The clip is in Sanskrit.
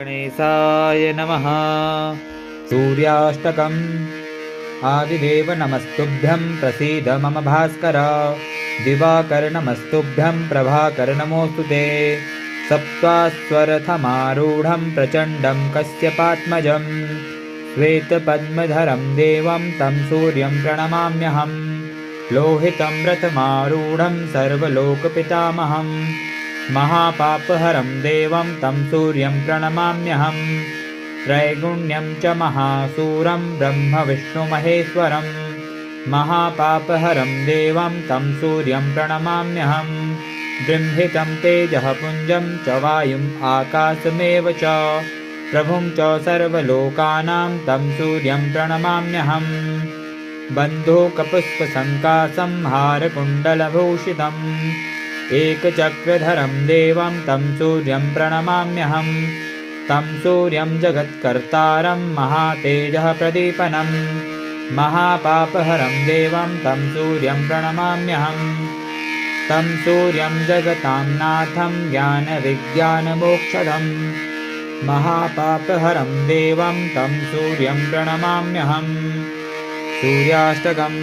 गणेशाय नमः। सूर्याष्टकम्। आदिदेव नमस्तुभ्यं प्रसीद मम भास्कर। दिवाकर नमस्तुभ्यं प्रभाकर नमोऽस्तु ते। सप्तास्वरथमारूढं प्रचण्डं कश्यपात्मजं श्वेतपद्मधरं देवं तं सूर्यं प्रणमाम्यहम्। लोहितं रथमारूढं सर्वलोकपितामहं महापापहरं देवं तं सूर्यं प्रणमाम्यहम्। त्रैगुण्यं च महासूरं ब्रह्मविष्णुमहेश्वरं महापापहरं देवं तं सूर्यं प्रणमाम्यहम्। बृंहितं तेजः पुञ्जं च वायुम् आकाशमेव च प्रभुं च सर्वलोकानां तं सूर्यं प्रणमाम्यहम्। बन्धूकपुष्पसङ्कासं हारकुण्डलभूषितम् एकचक्रधरं देवं तं सूर्यं प्रणमाम्यहम्। तं सूर्यं जगत्कर्तारं महातेजः प्रदीपनं महापापहरं देवं तं सूर्यं प्रणमाम्यहम्। तं सूर्यं जगतां नाथं ज्ञानविज्ञानमोक्षदं महापापहरं देवं तं सूर्यं प्रणमाम्यहम्। सूर्याष्टकम्।